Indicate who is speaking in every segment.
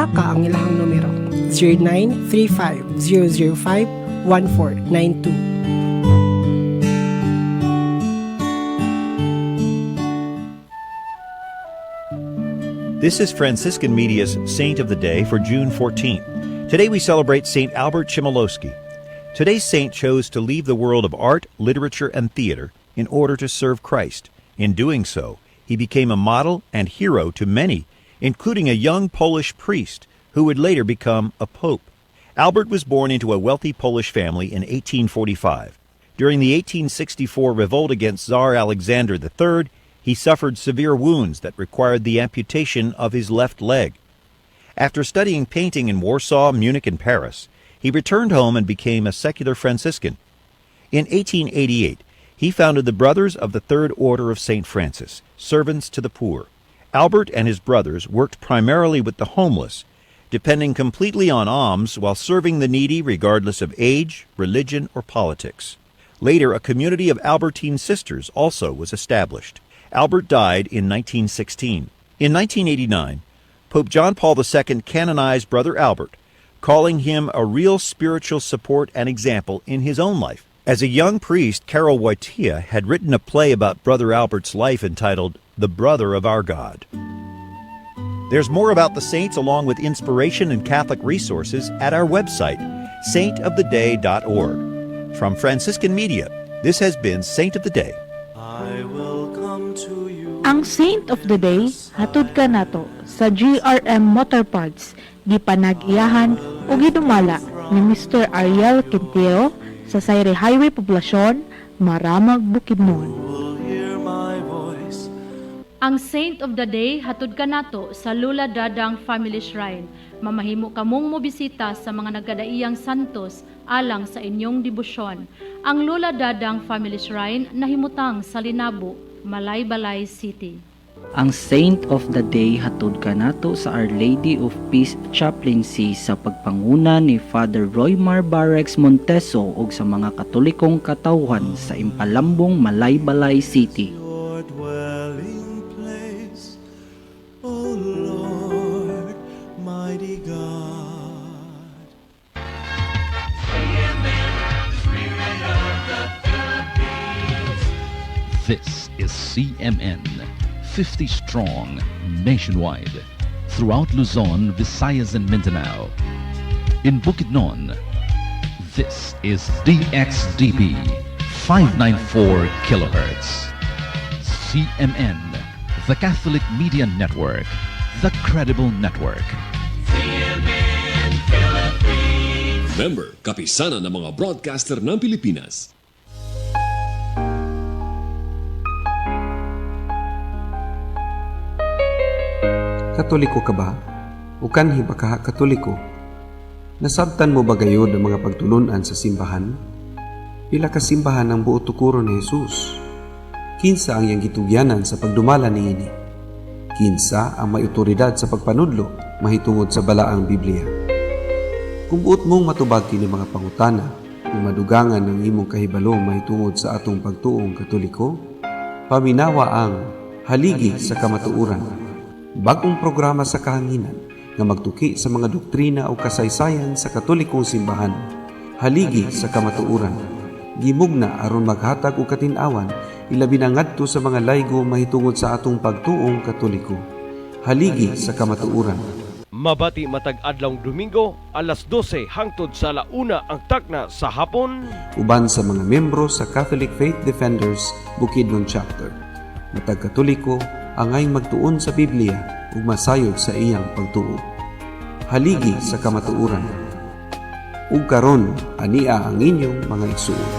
Speaker 1: kontak ka ang ilahang numero 0935-005-1492.
Speaker 2: This is Franciscan Media's Saint of the Day for June 14th. Today we celebrate St. Albert Chmielowski. Today's saint chose to leave the world of art, literature, and theater in order to serve Christ. In doing so, he became a model and hero to many, including a young Polish priest who would later become a pope. Albert was born into a wealthy Polish family in 1845. During the 1864 revolt against Tsar Alexander III, he suffered severe wounds that required the amputation of his left leg. After studying painting in Warsaw, Munich, and Paris, he returned home and became a secular Franciscan. In 1888, he founded the Brothers of the Third Order of St. Francis, servants to the poor. Albert and his brothers worked primarily with the homeless, depending completely on alms while serving the needy regardless of age, religion, or politics. Later, a community of Albertine sisters also was established. Albert died in 1916. In 1989, Pope John Paul II canonized Brother Albert, calling him a real spiritual support and example in his own life. As a young priest, Karol Wojtyła had written a play about Brother Albert's life entitled The Brother of Our God. There's more about the saints along with inspiration and Catholic resources at our website, saintoftheday.org. From Franciscan Media, this has been Saint of the Day.
Speaker 3: Ang Saint of the Day, hatod ka nato sa GRM Motor Parts, gipanag-iyahan o gidumala ni Mr. Ariel Quintero sa Sayre Highway Poblasyon, Maramag, Bukidnon.
Speaker 4: Ang Saint of the Day, hatod ka nato sa Lula Dadang Family Shrine. Mamahimo kamong mobisita sa mga nagkadaiyang santos alang sa inyong debosyon. Ang Lula Dadang Family Shrine nahimutang sa Linabo, Malaybalay City.
Speaker 5: Ang Saint of the Day hatod kanato sa Our Lady of Peace Chaplaincy sa pagpanguna ni Father Roymar Barrex Monteso ug sa mga Katolikong katawhan sa Impalambong, Malaybalay City.
Speaker 6: This is CMN, 50 strong, nationwide, throughout Luzon, Visayas, and Mindanao. In Bukidnon, this is DXDB, 594 kilohertz. CMN, the Catholic Media Network, the credible network.
Speaker 7: CMN Philippines. Member, kapisanan ng mga broadcaster ng Pilipinas.
Speaker 8: Katoliko ka ba? O kanhi ba ka katoliko? Nasabtan mo ba gayod ang mga pagtulunan sa simbahan? Pila ka simbahan ang buo tukuro ni Jesus? Kinsa ang iyang gitugyanan sa pagdumala niini? Kinsa ang may otoridad sa pagpanudlo mahitungod sa balaang Biblia? Kung buot mong matubag kini mga pangutana, kung madugangan ng imong kahibalo mahitungod sa atong pagtuong katoliko, paminawa ang Haligi sa Kamatuuran. Bagong programa sa kahanginan nga magtuki sa mga doktrina o kasaysayan sa Katolikong simbahan. Haligi sa Kamatuuran. Gimugna aron maghatag og katin-awan ilabi na ngadto sa mga laygo mahitungod sa atong pagtuong Katoliko. Haligi sa Kamatuuran.
Speaker 9: Mabati matag adlawng Domingo, alas 12 hangtod sa 1:00 ang takna sa hapon.
Speaker 8: Uban sa mga membro sa Catholic Faith Defenders Bukidnon Chapter. Matag Katoliko, angay magtuon sa Biblia ug masayod sa iyang pagtuo. Haligi sa Kamatuuran. Ug karon ania ang inyong mga igsuon.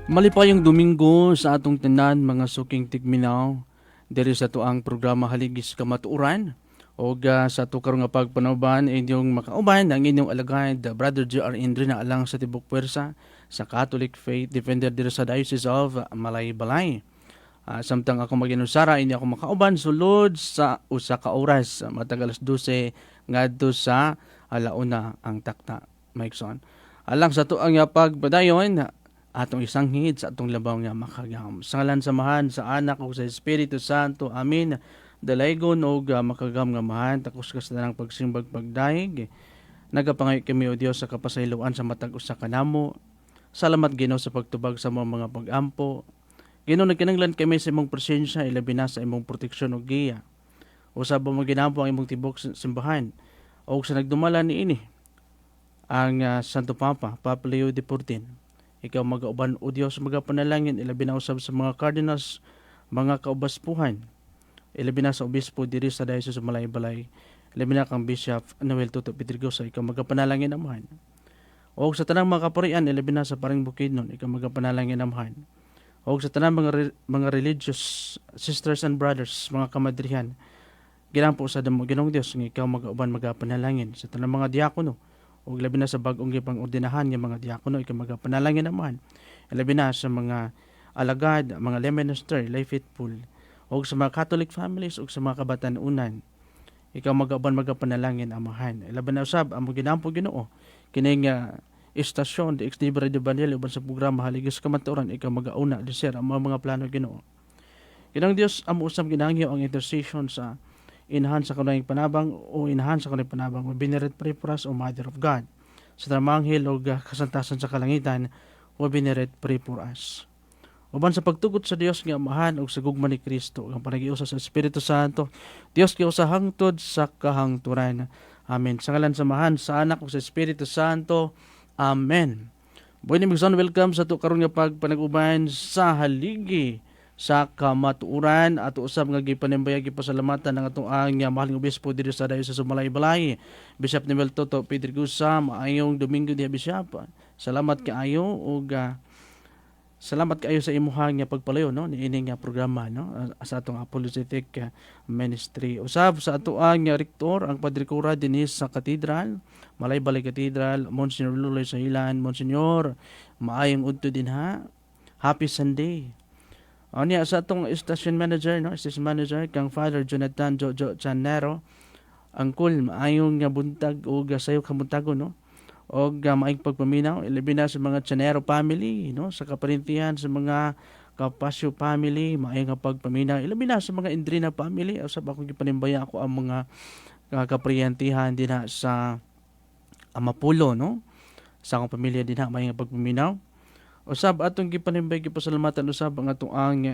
Speaker 10: Malipayong Domingo sa atong tanan mga suking tigminaw. Diri sa tuang programa Haligi sa Kamatuuran. O sa to karong nga pagpanauban inyong makauban ang inyong alagad Brother J.R. Indri na alang sa Tibok Puwersa sa Catholic Faith Defender dito sa Diocese of Malaybalay. Samtang ako mag-inusara, hindi ako makauban sulod sa usa ka oras matag alas 12 ngadto sa alauna ang takta. Maikson. Alang sa tuang nga pagpadayon atong isang hid sa atong labaw nga makagam. Sa ngalan samahan sa anak ug sa Espiritu Santo. Amen. dalaygon og makagam nga mahan takos ka sa tanang pagsimbag pagdaig. Nagapangayo kami o Dios sa kapasayloan sa matag usa kanamo. Salamat Ginoo sa pagtubag sa mga pag-ampo. Ginoo nagkinahanglan kami sa imong presensya ilabi na sa imong proteksyon ug giya. Usab mo ginampo ang imong tibok simbahan o sa nagdumala niini ang Santo Papa Leo XIV. Ikaw magauban o Dios magapanalangin ilabi na usab sa mga cardinals, mga kaubaspuhan. Ilabi na sa obispo diri sa Diocese sa Balay-Balay. Ilabi na kang Bishop Noel Tuto Pedrigosa, ikaw magapanalangin amahan. O sa tanang mga kaparian, ilabi na sa paring Bukidnon, ikaw magapanalangin amahan. O sa tanang mga religious sisters and brothers, mga kamadrihan, ginampo sa damo Ginoong Dios nga ikaw magauban magapanalangin. Sa tanang mga diakono, o ilabi na sa bagong gipang ordinahan nga mga diakono, ikaw magapanalangin amahan. Ilabi na sa mga alagad, mga lay minister, lay faithful, o sa mga Catholic families, o sa mga kabatanunan, ikaw magauban magapanalangin amahan. Ilaban na usab amo ginampo Ginoo kining istasyon de Exlibre de Banel uban sa programa Haligis Kamatuoran, ikaw magauna di sir ang mga plano Ginoo. Kinang Dios amo usab ginahangyo ang intercession sa inahan sa kanang panabang o inahan sa kanang panabang Venerate Preporas o Mother of God. Sa tamanghel o kasantasan sa kalangitan o Venerate Preporas. Uban sa pagtugot sa Dios nga Amahan ug sa gugma ni Kristo ang panagiusa sa Espiritu Santo, Dios kay usa hangtod sa kahangturan. Amen. Sa ngalan sa Amahan, sa Anak ug sa Espiritu Santo. Amen. Buhay ni Migson, welcome sa to karon nga pagpanag-uban sa haligi sa kamatuoran at usab nga gipanimbayag gipasalamatan ng atong ang mahaling obispo diri sa Diocese sa Balay-Balay, Bishop Noel Tuto Pedrigosa. Maayong Domingo diha Bishop. Salamat kaayo ug salamat kayo sa imuhang nga pagpalayo no niining nga programa no sa atong apologetic ministry. Usab sa ato ang rektor ang Padre Cura dinis sa Katedral, Balay-Balay Katedral, Monsignor Luloy Sahilan. Monsignor, maayong udto din ha. Happy Sunday. Niya sa atong station manager kang Father Jonathan Jojo Chanero. Angkol maayong nga buntag o sayo kamuntago no. O maayong pagpaminaw, ilabi na sa mga Chanero family, no? Sa kaparintihan, sa mga Kapasyo family, maayong pagpaminaw, ilabi na sa mga Indrina family, o sa akong ipanimbaya ako ang mga kaparintihan din na sa Amapulo, no? Sa akong pamilya din na maayong pagpaminaw. O sab atong gipanimbay gipasalamatan usab ang atong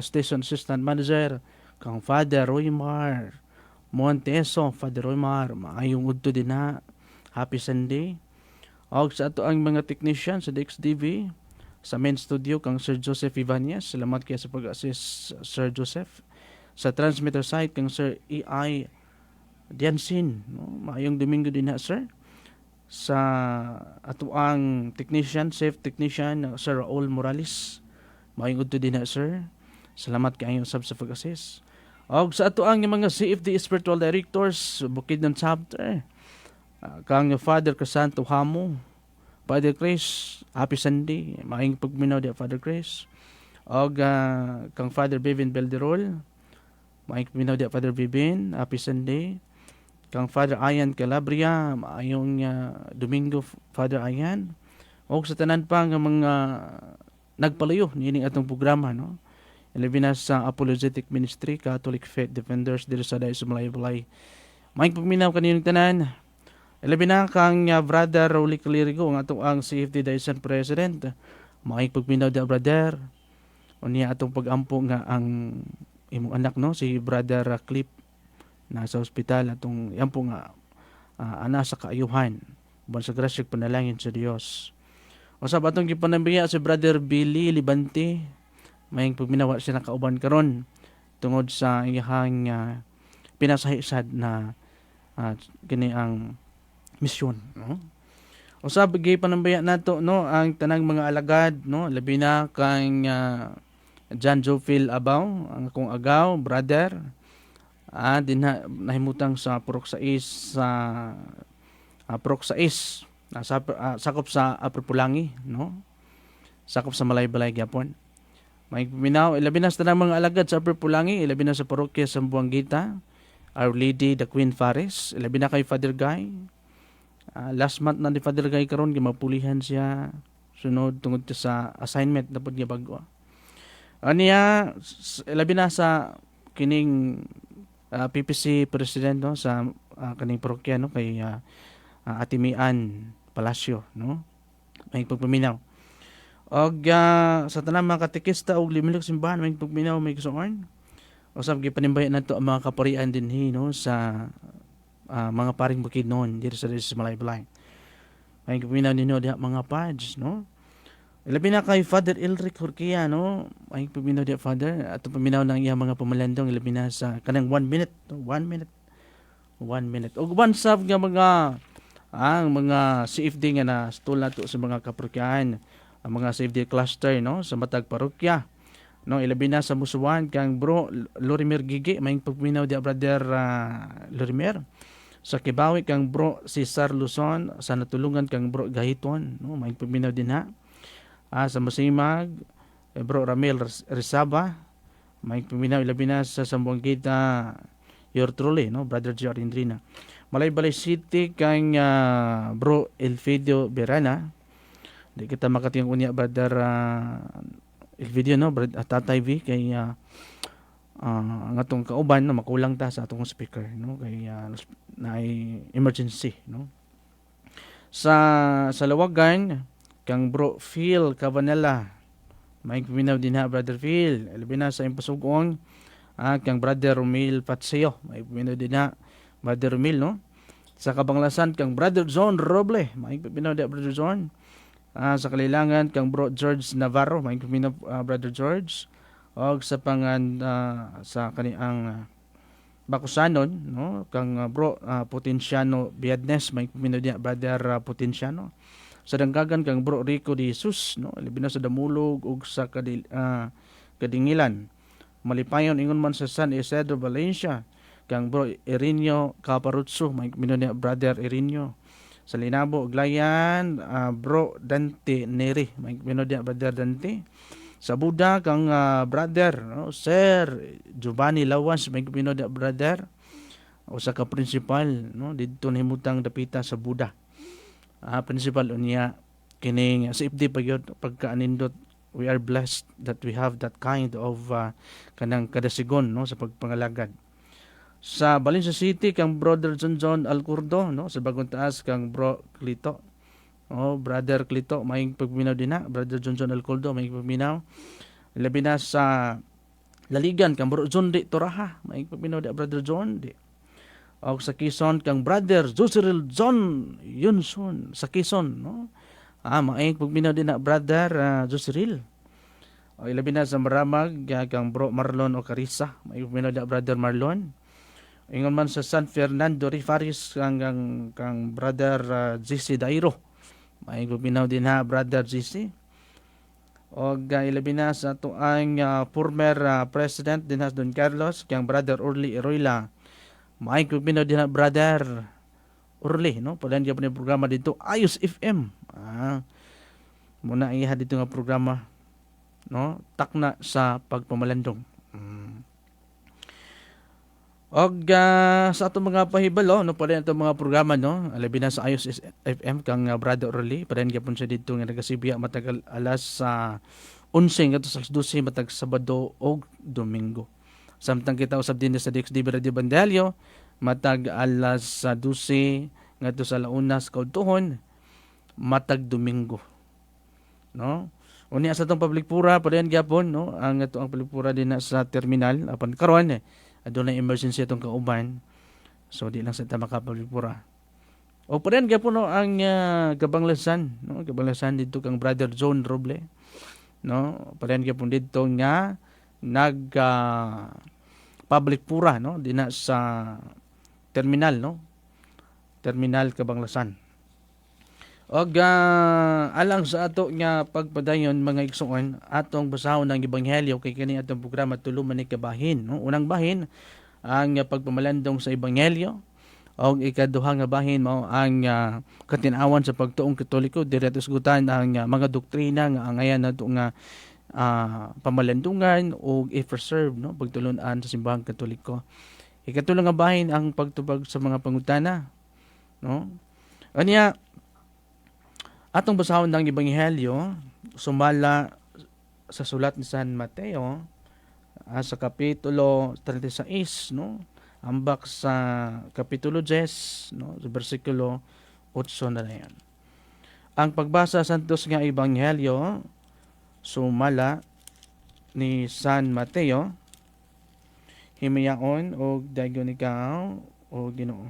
Speaker 10: station assistant manager, kang Father Roymar Monteso. Father Roymar, maayong udto din na. Happy Sunday. Og sa ato ang mga technician sa DXDV, sa main studio kang Sir Joseph Ibanez, salamat kaya sa pag-assist Sir Joseph. Sa transmitter site kang Sir EI Diansin, no? Maayong Domingo din na sir. Sa ato ang technician, safe technician Sir Raul Morales, maayong udto din na sir. Salamat kayo sa pag-assist. Og sa ato ang mga CFD spiritual directors, Bukidnon chapter, kang Father Casanto Hamo, Father Chris, Happy Sunday, maayong pagminaw di Father Chris. Og kang Father Bevin Belderol, maayong pagminaw di Father Bevin, Happy Sunday. Kang Father Ayan Calabria, maayong Domingo Father Ayan. Og sa tanan pa nga mga nagpalayo niining atong programa no. Ilabi na sa Apologetic Ministry, Catholic Faith Defenders diri sa Diocese sa Balay-Balay. Maayong pagminaw kanilang tanan. Ilabi na kang Brother Rauli Calirigo, ang atong ang CFD Diocese President. Maayong pagminaw di brother. O niya atong pag-ampo nga ang imong anak no, si Brother Clip nasa ospital atong ampo nga ana sa kaayuhan. Uban sa grasya panalangin sa Dios. O sa atong gipanambiya si Brother Billy Libante. Maayong pagminawa siya nakauban karon tungod sa iyang pinasahisad na kini ang misyon no. Usab gay panambaya nato no ang tanang mga alagad no, labi na kang John Jofil Abaw, ang akong agaw brother din nahimutang sa Proxais sakop sa Apropulangi no, sakop sa Balay-Balay gyapon. May minaw ilabi na sa tanang mga alagad sa Apropulangi, ilabi na sa parokya sa Buanguita, Our Lady the Queen Faris, ilabi na kay Father Guy. Last month na ni Father Guy karon gimapulihan siya sunod tungod sa assignment dapat niya bago. Aniya labi na sa kining PPC president no sa kaning parokya no kay Ate Mian Palacio no. May pagpaminaw. Og sa tanang mga katekista og limilog simbahan may pagpaminaw may gusoon. Usab gipanimbayan nato ang mga kaparian dinhi no sa mga paring Bukidnon dito sa Malaybalay. May pagpaminaw ninyo diha mga pads no. Labi na kay Father Elric Horquilla, no? Ay paminaw diya, Father. At paminaw ng iyang mga pamalandong, labi na sa kanang 1 minute. 1 minute. 1 minute. O bansab nga mga CFD nga na stula to sa mga kaparokyahan, ang mga CFD cluster, no? Sa matag parokya. No, ilabi na sa Musuan, kang bro Lorimer Gigi, may paminaw diya, Brother Lorimer. Sa Kibawi, kang bro Cesar Luzon, sa natulungan kang bro Gahiton, no? May paminaw din ha. Sa Masimag, bro Ramil Rizaba, may paminaw ilabi na sa Sambuangkita, your truly, no? Brother J.R. Indrina. Malaybalay City, kang bro Elfidio Berana. Di kita makatiyang unya, Brother Elfidio, no? Tatay V, kay ang atong kauban, no? Makulang ta sa atong speaker, no? Kay na emergency, no? Sa Lawagan, kang bro Phil Cavanella, may paminaw din ha, Brother Phil. Alabi na sa impasugong, kang Brother Romil Patseo, may paminaw din ha, Brother Romil, no? Sa Kabanglasan, kang Brother John Roble, may paminaw din, Brother John. Sa Kalilangan, kang bro George Navarro, may paminaw, Brother George. O sa sa kaniang Bakusanon, no? Kang bro Potenciano Biadnes, may paminaw din, Brother Potenciano. Sa Danggagan, kang bro Rico de Jesus, no? Labi na sa Damulog ug sa Kadingilan. Malipayon ingon man sa San Isidro Valencia, kang bro Erinio Caparuzzo, may minuna Brother Erinio. Sa Linabo Uglayan, bro Dante Neri, may minuna Brother Dante. Sa Buda, kang brother, no? Sir Giovanni Lawas, may minuna brother. O sa ka-principal, no? Dito nahimutang dapita sa Buda. Principal unya kining sa IPD pagkaanindot, we are blessed that we have that kind of kanang kadasigon, no, sa pagpangalagad. Sa Valencia City, kang Brother John Alcurdo, no? Sa Bagong Taas, kang bro Clito, Brother Clito, may pagminaw din na, Brother John Alcurdo, may pagminaw. Labi na sa Laligan, kang bro John Di Toraha, may pagminaw din, Brother John Di. O sa Quezon, kang Brother Joseril John Yunson sa Quezon, no? Maayong pagminaw din na, Brother Joseril. O ilabi na sa Maramag, kang bro Marlon o Carissa, maayong pagminaw din na, Brother Marlon. Ingon man sa San Fernando Rifaris, kang Brother GC Dairo, maayong pagminaw din na, Brother GC. O ilabi na sa tuang former President din na Don Carlos, kang Brother Orly Eroyla, may pagminaw din na, Brother Orly, no? Padan niya po na programa dito, Ayos FM. Muna iha dito nga programa, no? Takna sa pagpamalandong. Og sa atong mga pahibalo, no? Padan itong mga programa, no? Alabi na sa Ayos FM, kang Brother Orly. Padan niya po siya dito nga nagasibya matag alas 11 at 12 matag Sabado o Domingo. Samtang kita usab din sa DXDB Radio Bandalyo, matag alas 12 ngadto sa Launas Kautuhon, matag Domingo. No? Unya sa tong public pura padayon gyapon, no? Ang ato ang public pura din na sa terminal apan karon adunay emergency atong kauban. So di lang sa ta maka-public pura. O padayon gyapon, no, ang Kabanglasan, no? Kabanglasan dito kang Brother John Roble, no? Padayon gyapon dito nga public pura, no, dina sa terminal, no, terminal Kabanglasan. Og alang sa ato nga pagpadayon, mga igsoon, atong basahon ng ebanghelyo kay kani atong programa tuluman ni kabahin, no. Unang bahin ang pagpamalandong sa ebanghelyo, og ikaduha nga bahin mao ang katinawan sa pagtuong Katoliko, direto isgutan ang mga doktrina nga angayan nato nga pamalandungan o i-preserve, no, pagtulunan sa simbahang Katoliko. Ikatulong nga bahin ang pagtubag sa mga pangutana, no. Anya atong basahon ng ebanghelyo sumala sa sulat ni San Mateo sa kapitulo 36, no, ambak sa kapitulo 10, no, sa bersikulo 8 na yan. Ang pagbasa sa santos nga ebanghelyo sumala ni San Mateo, himiyaon o dayon ikaw o Ginoo.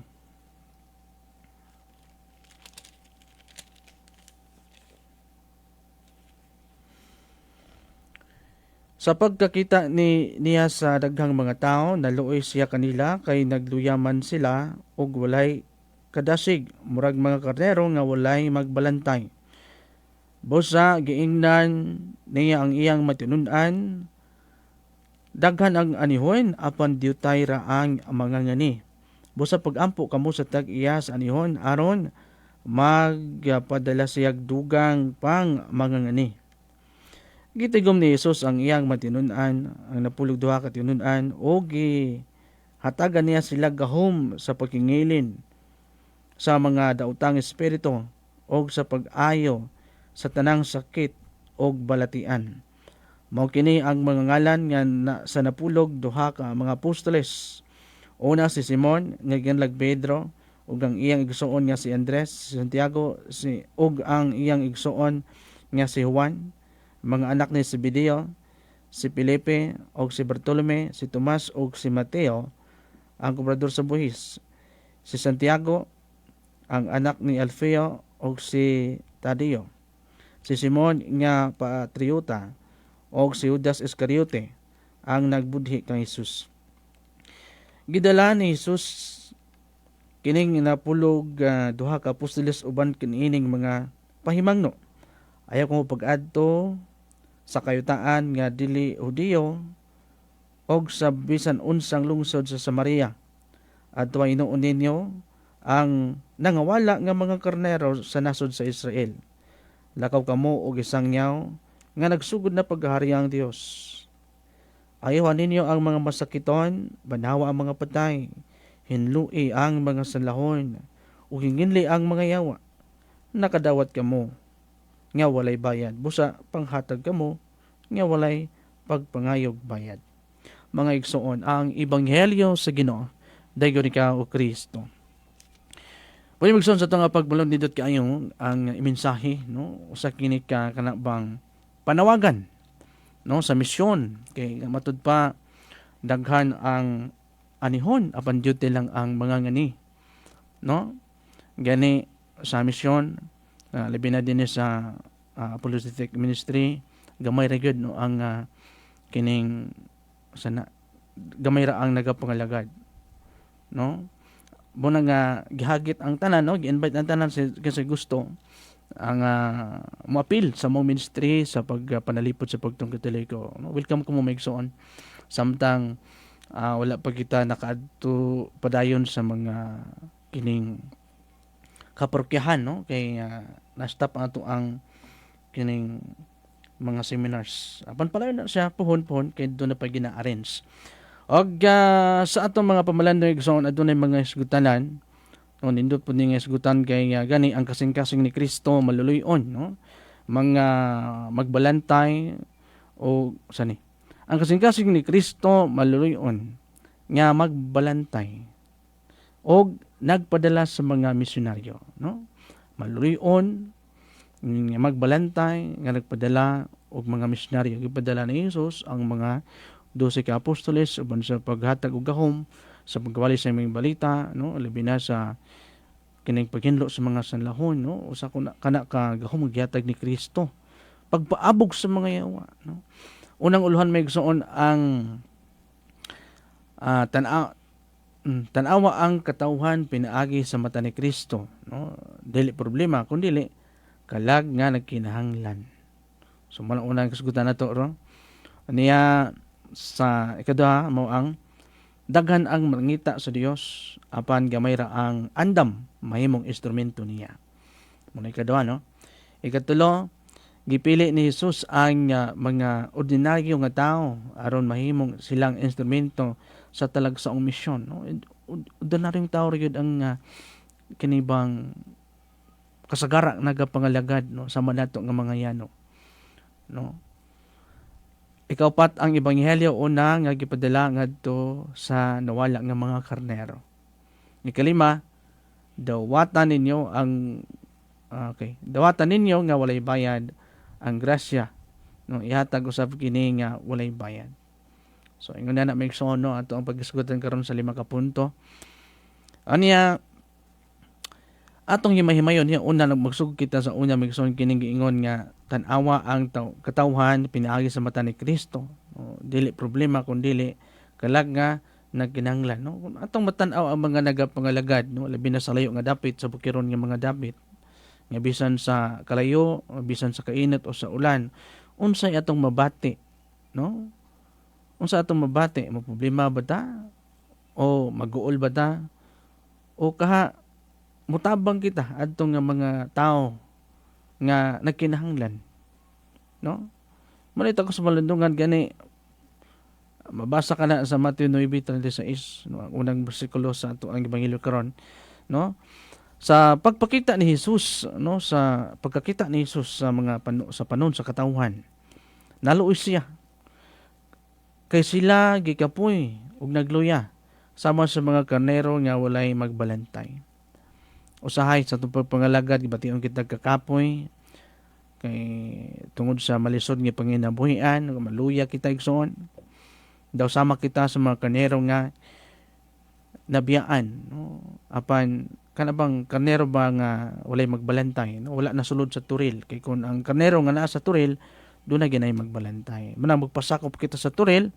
Speaker 10: Sa pagkakita niya sa daghang mga tao, naluoy siya kanila kay nagluyaman sila og walay kadasig, murag mga karnero nga walay magbalantay. Busa giingnan niya ang iyang matinun-an, daghan ang anihon apan diutay ra ang mga ngani. Busa pagampo kamo sa tag-iya sa anihon aron magpadala siyag dugang pang mga ngani. Gitigom ni Jesus ang iyang matinun-an, ang napulog duha ka tinun-an, o hatagan niya sila gahom sa pagkingilin sa mga daotang espiritu o sa pag-ayo sa tanang sakit o balatian. Mao kini ang mga ngalan nga sa napulog duha ka mga apostoles. Una si Simon nga ginlag Pedro, ug ang iyang igsuon nga si Andres, si Santiago, ug ang iyang igsuon nga si Juan, mga anak ni Zebedeo, si Felipe o si Bartolome, si Tomas o si Mateo, ang kubrador sa buhis, si Santiago, ang anak ni Alfeo o si Tadeo, si Simon nga Patriota o si Judas Iscariote, ang nagbudhi kang Jesus. Gidala ni Jesus kining napulog duha ka apostoles uban kinining mga pahimangno. Ayaw ko pag-adto sa kayutaan nga dili Hudiyo og sa bisan unsang lungsod sa Samaria. Adto inuon ninyo ang nangawala nga mga karnero sa nasod sa Israel. Lakaw kamo og isang nyaw nga nagsugod na paghahariang Dios. Ayawan ninyo ang mga masakiton, banawa ang mga patay, hinlui ang mga sanlahon, ug hinginli ang mga yawa. Nakadawat kamo nga walay bayad. Busa panghatag kamo nga walay pagpangayog bayad. Mga igsoon, ang ebanghelyo sa Ginoo dayon ikaw o Kristo. Pwede magsoon sa itong pagbalon nidot kayo ang mensahe, no? Usa kini ka kanabang panawagan, no, sa misyon kay matud pa daghan ang anihon apan duty lang ang mga ngani, no, gani sa misyon labi na din sa apologetic ministry gamay ra gyud, no, ang kining sana gamay ra ang nagapangalagad, no, muna nga gihagit ang tanan, no, gi-invite ang tanan kasi gusto ang moapil sa mong ministry sa pagpanalipod sa pagtong katoliko. Welcome ko mo maigsoon. Samtang wala pa kita nakaadto padayon sa mga kining kaparokyahan, no? Kay na-stop ato ang kining mga seminars. Apan pala na siya puhon-puhon kay doon na pa gina-arrange. Og sa atong mga pamalandong igsoon adunay mga isgutanan, no, nindot po nga isgutan kay gani ang kasing-kasing ni Kristo maluluyon, no, mga magbalantay o sani ang kasing-kasing ni Kristo maluluyon nga magbalantay o nagpadala sa mga misyonaryo, no, maluluyon nga magbalantay nga nagpadala og mga misyonaryo. Gipadala ni Jesus ang mga 12 ka apostoles uban sa paghatag og gahom sa pagkawali sa mga balita, no, labi na sa kining paghinlo sa mga sanlahon, no, usa kana ka gahom gihatag ni Kristo pagpaabog sa mga yawa, no. Unang uluhan may igsoon ang tanawa ang katawhan pinaagi sa mata ni Kristo, no, dili problema kundi kalag nga nagkinahanglan. So unang kasgutan nato ro niya sa ikaduha mao ang daghan ang mangita sa Dios apan gamay ra ang andam mahimong instrumento niya. Muna ikaduha, no. Ikatulo, gipili ni Jesus ang mga ordinaryo nga tao aron mahimong silang instrumento sa talagsaong misyon, no. Ordinaryong tao ra gyud ang kinibang kasagara nagapangalagad, no, sa manato nga mga yano, no. Ikaupat ang ebanghelyo una nga gipadala ngadto sa nawala nga mga karnero. Ikalima, dawatan ninyo nga walay bayad ang grasya no ihatag usab kini nga walay bayad. So ingon na may no ato ang pagdiskutan karon sa 5 ka punto. Aniya atong himahimayon niya una magsugod kita sa una migson kining giingon nga tan-awa ang katawhan pinaagi sa mata ni Kristo. No, dili problema kun dili kalag nga nagkinahanglan no. Kung atong matan-aw ang mga nagapangalagad no labi na sa layo nga dapit sa bukiron nga mga dapit nga bisan sa kalayo, bisan sa kainit o sa ulan, unsay atong mabati no? Unsa atong mabati? Mo problema ba ta? O mag-uol ba ta? O kaha mutabang kita adto nga mga tao nga nagkinahanglan no? Malita ko sa malandungan gani mabasa ka na sa Mateo 9:36 no, ang unang bersikulo sa ato ang ebanghelyo karon no, sa pagpakita ni Jesus no, sa pagkakita ni Jesus sa mga panon sa katawhan naluoy siya kay sila gikapoy ug nagluya sama sa mga karnero nga walay magbalantay. Usahay sa itong pagpangalagad gibation kita kakapoy kay tungod sa malisod nga panginabuhian maluya kita igsoon daw sama kita sa mga karnero nga nabiyaan no? Apan kanabang karnero ba nga walay magbalantay no? Wala na sulod sa turil kay kung ang karnero nga naa sa turil doon na ginay magbalantay manang magpasakop kita sa turil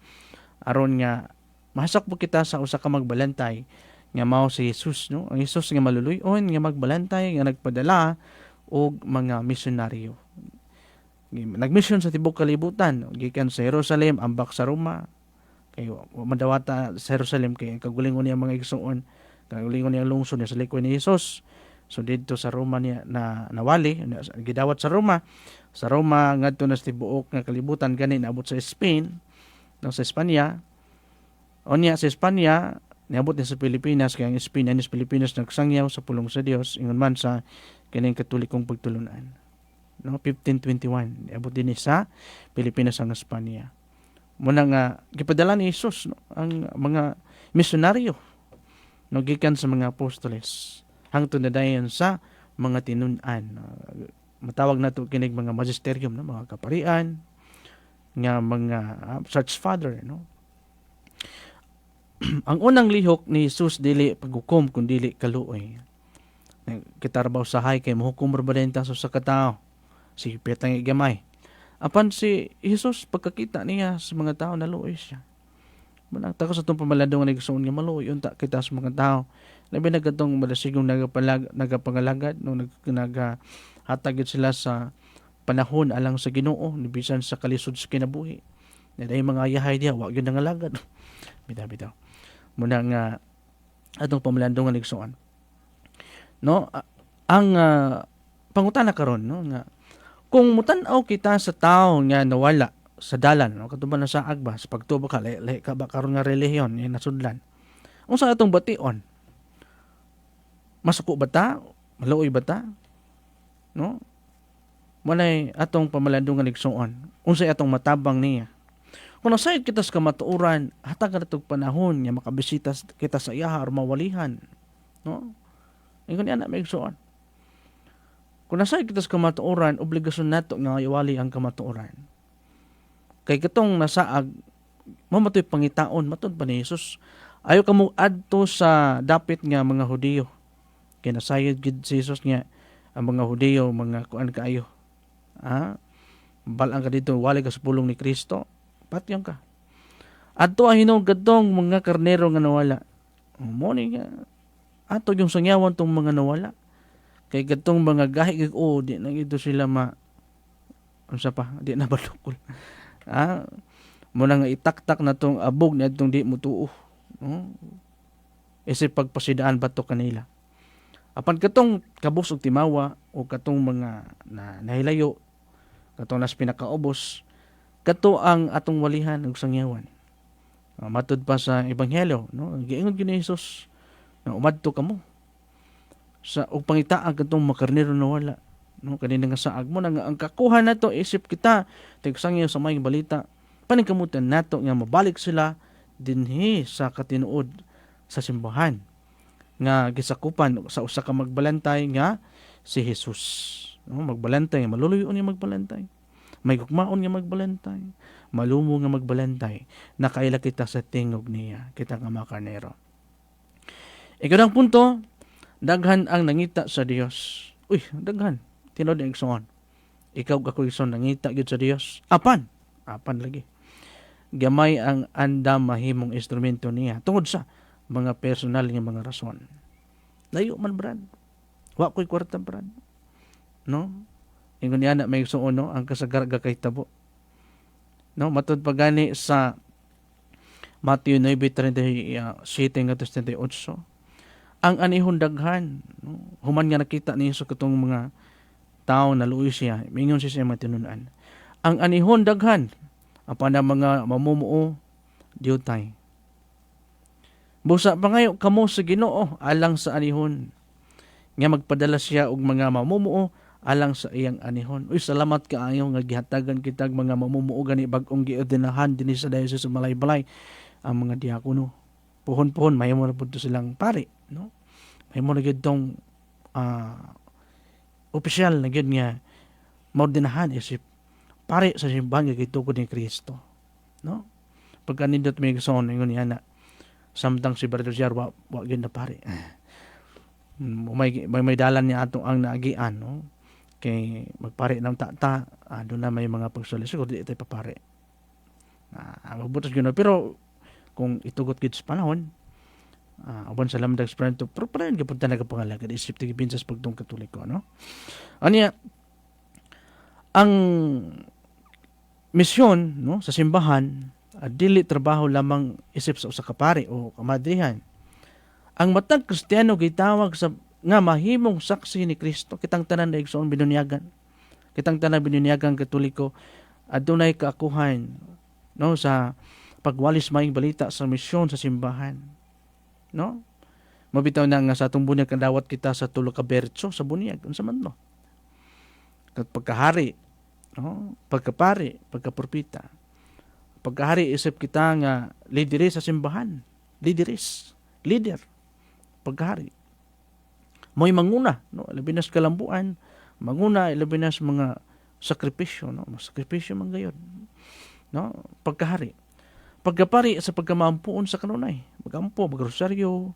Speaker 10: aron nga mahasakop kita sa usa ka magbalantay nga mao si Jesus no, ang Jesus nga maluluy-on nga magbalantay nga nagpadala og mga misyonaryo nagmission sa tibok kalibutan gikan sa Jerusalem ambak sa Roma kay madawata sa Jerusalem kay kagulingon niya mga igsoon kagulingon niya lungsod niya sa likod ni Jesus. So dito sa Roma niya na nawali gidawat sa Roma ngadto na sa tibuok nga kalibutan gani naabot sa Spain no, sa Espanya onya sa Espanya niabot niya sa Pilipinas kay ang Spain and Pilipinas nagsangyaw sa pulong sa Dios ingon man sa kining katolikong pagtulunan no 1521 niabot din sa Pilipinas ang Espanya. Muna nga gipadala ni Jesus no, ang mga misyonaryo no gikan sa mga apostoles hangtod na dayon sa mga tinun-an. Matawag nato kinig mga magisterium no, mga kaparian nga mga church father no. Ang unang lihok ni Jesus dili paghukom kun dili kaluoy. Kitarbaw sahay kay mohukom rabadenta sa katao. Si petang igamay. Apan si Jesus pagkakita niya sa mga tao naluoy siya. Manang tako sa itong pamaladong nga nagsuon nga maluoy unta kita sa mga tao. Labi na katong madasigong nagapangalagad nung naghatagid sila sa panahon alang sa Ginoo bisan sa kalisod sa kinabuhi. Naday mga yahay diha wa gyud nangalagad. Bitaw. Muna nga atong pamalandong nga nagsuon. No, ang pangutana karon no nga kung mutan-aw kita sa tao nga nawala sa dalan no katuban na sa agba sa pagtubo ka lahi ka ba karon nga relihiyon nga nasudlan unsa atong bation masuko ba ta maluoy ba ta no walay atong pamalandong nga nigsuon unsay atong matabang niya kung nasayod kita sa kamatuoran hatag kadtong panahon nga makabisita kita sa iya or mawalihan no ingon ana may igsuon. Kung nasay kita sa kamatuoran, obligasyon nato nga iwali ang kamatuoran. Kay katong nasaag, mamatoy pangitaon, matod pa ni Jesus. Ayaw ka mo adto sa dapit nga mga Hudiyo. Kay nasayod gid si Jesus nga, ang mga Hudiyo, mga kuan kaayo. Balang ka dito, wali ka sa pulong ni Kristo, patyon ka. Adto ang hinog gadtong mga karnero nga nawala. Morning nga, ato yung sangyawan tong mga nawala. Kay gatong mga gahi di na ito sila unsa pa di na balukol muna nga itaktak na tong abog na itong di mo tuo no? Isip pagpasidaan ba to kanila apan katong kabusog timawa o katong mga nahilayo katong nas pinakaubos kato ang atong walihan ug sangyawan matud pa sa ebanghelyo no giingon gyud ni Jesus na umadto kamo sa og pangitaan kadtong makarnero na wala no kanina nga saag mo na nga ang kakuha nato isip kita tigsangyo sa may balita paningkamutan nato nga mabalik sila dinhi sa katinuod sa simbahan nga gisakupan sa usa ka magbalantay nga si Jesus. No, magbalantay, maluluyon nga magbalantay. May gugmaon nga magbalantay, malumo nga magbalantay, nakaila kita sa tingog niya, kita nga mga karnero. Ikaw ang punto, daghan ang nangita sa Dios. Uy, daghan. Tinod ang igsoon. Ikaw ako igsoon nangita gyud sa Dios. Apan lagi. Gamay ang andam mahimong instrumento niya tungod sa mga personal nga mga rason. Layo man brad. Wa ko'y kwarta brad. No? Ingon niya na may igsoon no, ang kasagarga kay tabo. No, matud pa gani sa Matthew 9:37-38. Ang anihon daghan, no? Human nga nakita niya sa katong mga tao na luoy siya, mingon siya matinunan. Ang anihon daghan, apan ang mga mamumuo diutay. Busa pa ngayo kamo sa Ginoo alang sa anihon. Nga magpadala siya og mga mamumuo alang sa iyang anihon. Uy, salamat kaayo nga gihatagan kitag mga mamumuo gani bag-ong giordinahan dinhi sa Diocese sa Malaybalay ang mga diakono. Puhon-puhon mahimo na pud silang pari, no? Mahimo na gyud tong opisyal na gyud nga maordinahan isip pare sa simbahan nga gitukod ni Kristo, no? Pagka nindot may gison ingon niya na samtang si Brother Jar wa gyud na pare. May dalan niya atong ang naagian, no? Kay magpare ng tata, doon na may mga pagsulis ko di tayo papare. Mabutos gyud pero kung itugot gid sa panahon, uban sa lamdag sprento, pero pa rin kapunta nagapangalaga, isip tigi pinsas pagtong Katoliko, no? Anya, ang misyon, no, sa simbahan, dili trabaho lamang isip sa usa ka pari o kamadrihan. Ang matag Kristiyano gitawag sa nga mahimong saksi ni Kristo, kitang tanan na igsoon binunyagan. Kitang tanan binunyagan Katoliko, adunay kaakuhan, no, sa pagwalis maing balita sa misyon sa simbahan, no? Mabitaw na nga sa atong bunyag ang dawat kita sa tulo ka bertso sa bunyag unsa man no? Kat pagkahari, no? Pagkapari, pagkapropeta. Pagkahari isip kita nga lideres sa simbahan, leader, pagkahari. Mo'y manguna, no? Labi na sa kalambuan, manguna, labi na sa mga sakripisyo, no? Sakripisyo man gayon, no? Pagkahari. Pagkapari sa pagkamampuon sa kanunay, magampo, magrosaryo,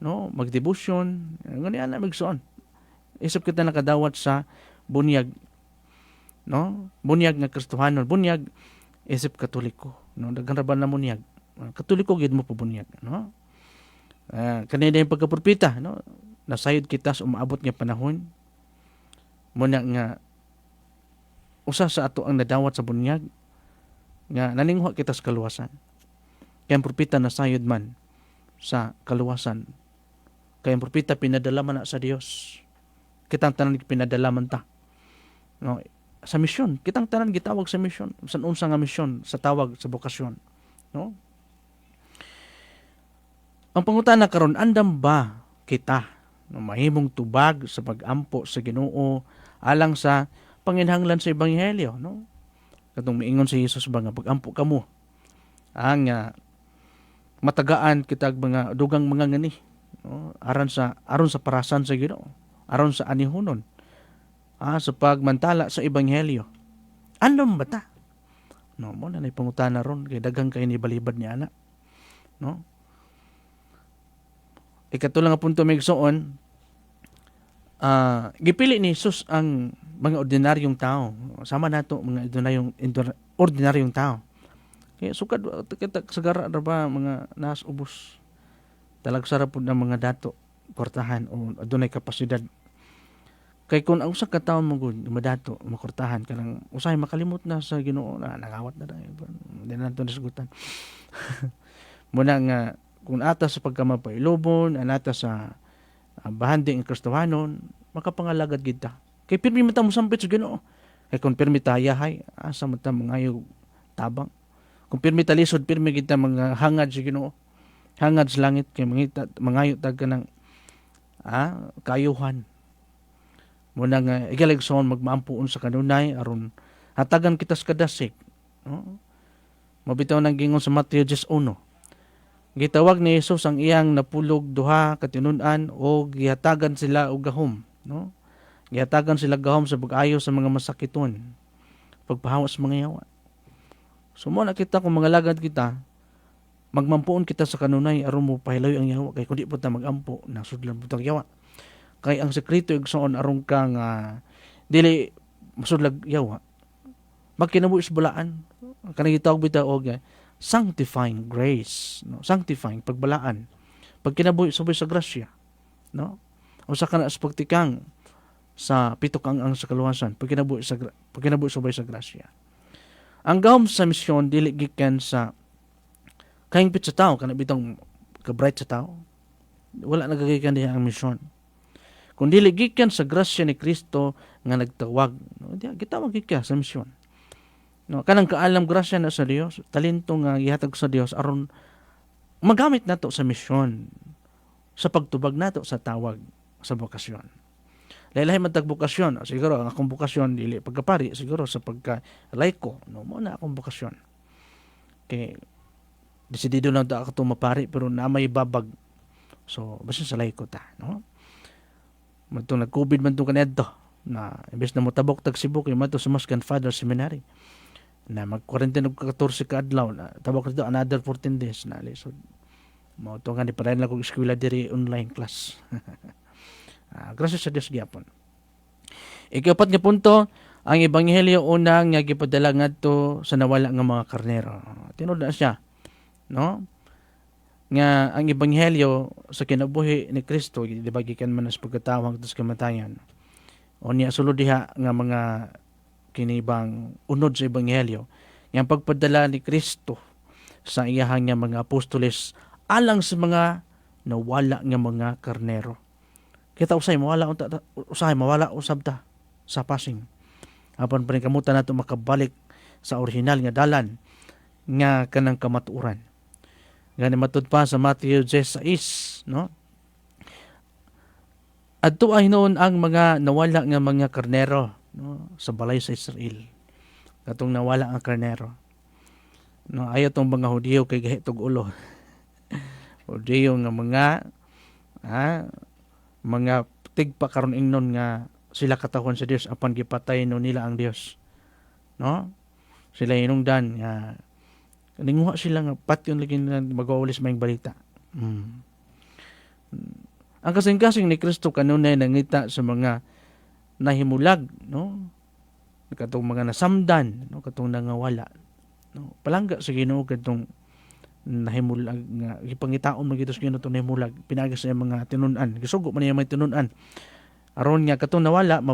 Speaker 10: no? Magdebosyon, ganyan na magsuon. Isip kita nakadawat sa bunyag, no? Bunyag nga Kristohanon, bunyag isip Katoliko, no? Daghan ra ba na bunyag? Katoliko gid mo po bunyag, no? Kanina yung pagkapropeta, no? Nasayod kita sa umaabot nga panahon. Muna nga usa sa ato ang nadawat sa bunyag nga naningwa kita sa kaluwasan. Kaya ang propeta nasayod man sa kaluwasan. Kaya ang propeta pinadala man na sa Dios. Kitang tanan pinadala man ta, no, sa misyon. Kitang tanan gitawag sa misyon. Sa unsa nga misyon sa tawag sa bokasyon, no? Ang pangutana karon, andam ba kita no, mahimong tubag sa pag-ampo sa Ginoo alang sa panginhanglan sa ebanghelyo, no? Katong miingon si Jesus ba nga pag-ampo kamo ang matagaan kitag mga dugang mga ngani, no? aron sa parasan sa Ginoo, aron sa anihunon, sa pagmantala sa ebanghelyo. Andam ba ta? No, mo na pangutana ron kay daghang kay ni balibad ni ana, no? Ikatulang nga punto may igsoon, gipili ni Jesus ang mga ordinaryong tao. Sama nato mga ordinaryong tao. Kaya sukad sagara ra ba mga nas ubos. Talagsara pud ng mga dato portahan o adunay kapasidad. Kay kun ang usa ka tawo mo gud madato makortahan kanang usahay makalimot na sa Ginoo na nangawat na dai. Di na nato nasgutan. Muna nga kung ata sa pagkamapailobon, anata sa bahanding Kristohanon, makapangalagad kita. Kay pirmi mata mo sampit sa Ginoo. Kay kung pirmi tayahay, asa mata mangayo tabang. Kung pirmi talisod, pirmi kita mga hangad sa Ginoo. Hangad sa langit, kay mangayo tag ka ng kayuhan. Muna nga, igaligsoon magmaampuon sa kanunay, aron hatagan kita sa kadasik. No? Mabitaw nang gingon sa Mateo 10:1. Gitawag ni Jesus ang iyang napulog duha ka tinun-an o gihatagan sila og gahom, no? Gihatagan sila gahom sa pag-ayo sa mga masakiton, pagpahawa sa mga yawa. So mo nakita kung mga lagad kita, magmampuon kita sa kanunay aron mo pahilaw ang yawa kay kundi po ta magampo na sudlan putang yawa. Kay ang sekreto igsoon aron ka nga dili masudlag yawa. Magkinabuhi sa balaan. Kanang gitawag bitaw og sanctifying grace, no? Sanctifying pagbalaan. Pagkinabuhi subay sa grasya, no? Usa ka na sa pagtikang sa pitok ang sa kaluwasan, pagkinabuhi subay sa grasya. Ang gahom sa misyon dili gikan sa kahingpit sa tao, kana bitong ka-bright sa tao. Wala nagagikan diha ang misyon. Kung dili gikan sa grasya ni Kristo nga nagtawag, no? Gitawag gikan sa misyon. No, kanang kaalam grasya na sa Dios, talento nga gihatag sa Dios aron magamit nato sa misyon, sa pagtubag nato sa tawag sa bokasyon. Lahi-lahi man tag bokasyon, siguro ang akong bokasyon dili pagkapari, siguro sa pagka-laiko, no, mo na akong bokasyon. Kay desidido lang ta ako mapari pero na may babag. So basta sa laiko ta, no? Matong nag-COVID man tong kanadto na imbes na motabok tag Cebu kay mato sa Muscan Father Seminary na mag-quarantine og 14 ka adlaw na tabok dito another 14 days na lisod mo to nga ni parayon lang kog eskwela diri online class. Gracias sa Dios gyapon. Ikapat nga punto, ang ebanghelyo una nga gipadala ngadto sa nawala nga mga karnero. Tinud na siya, no? Nga ang ebanghelyo sa kinabuhi ni Kristo di ba gikan man sa pagkatawag tus kamatayan. O niya sulod diha nga mga kinibang unod sa ebanghelyo nga pagpadala ni Kristo sa iyahang nga mga apostoles alang sa mga nawala nga mga karnero. Kita usay mawala usab ta sa passing. Apan paningkamutan nato makabalik sa original nga dalan nga kanang kamatuoran. Gani matud pa sa Matthew 16, no? Adto ay noon ang mga nawala nga mga karnero, no, sa balay sa Israel. Katong nawala ang karnero. No, ayo tong mga Hudiyo kay gahitog ulo. Hudiyo nga mga tigpa karon ingnon nga sila katahon sa Dios apan gipatay no nila ang Dios. No? Sila hinungdan nga ninguha sila nga patyon lagi na magawalis mayong balita. Ang kasing-kasing ni Kristo kanunay nangita sa mga nahimulag, no? Katong mga nasamdan, no? Katong nangawala. No? Palangga sa Ginoo katong nahimulag nga ipangitaon man gito sa Ginoo tong nahimulag pinaagi sa mga tinun-an. Gisugo man niya may tinun-an. Aron nga katong nawala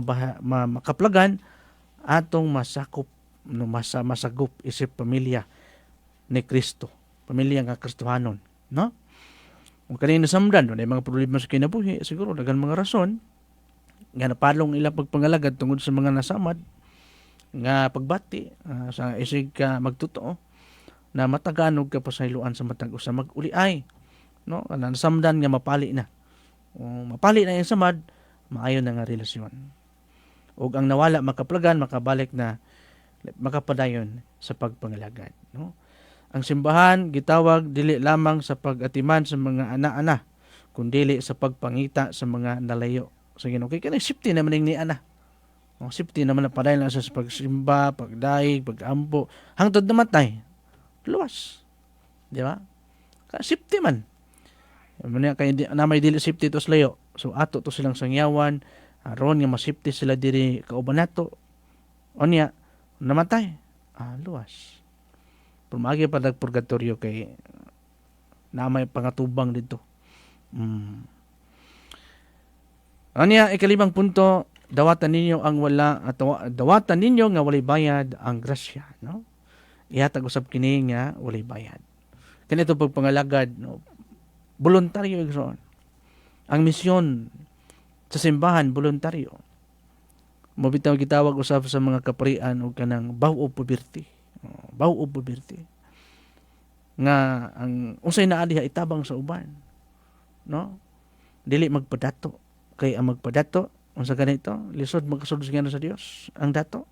Speaker 10: makaplagan atong masakop no masagop isip pamilya ni Kristo, pamilya nga Kristohanon, no? Kung kanina samdan, may mga problema sa kinabuhi, siguro dagan mga rason nga napalong ila pagpangalagad tungod sa mga nasamad nga pagbati sa isig ka magtotoo na mataganog ka pasayloan sa matag usa mag-uliay, no? Kanang samdan nga mapali na. Mapali na yung samad, maayo na nga relasyon. Ug ang nawala makaplagan, makabalik na makapadayon sa pagpangalagad, no? Ang simbahan gitawag dili lamang sa pag-atiman sa mga ana-ana, kundi sa pagpangita sa mga nalayo sa Ginoo. Kay kanang safety naman ni ana. Safety naman na padayon lang sa pagsimba, pagdaig, pagampo, hangtod namatay. Luwas. Di ba? Safety man. Kay namay dili safety tos layo. So ato to silang sangyawan, aron nga masafety sila diri kauban nato. Onya namatay. Luwas. Pumagi pa nagpurgatorio kay namay pangatubang dito. Anya ikalimang punto, dawatan ninyo ang wala at dawatan ninyo nga walay bayad ang grasya, no? Ihatag usab kini nga walay bayad. Kanito pagpangalagad, no? Voluntaryo igsoon. Ang misyon sa simbahan voluntaryo. Mabitaw gitawag usab sa mga kaparian og kanang vow of poverty. Vow of poverty. Nga ang unsay naa diha itabang sa uban, no? Dili magpadato. Kay ang magpadato unsa ganito, lisod makasulod sa Dios ang dato.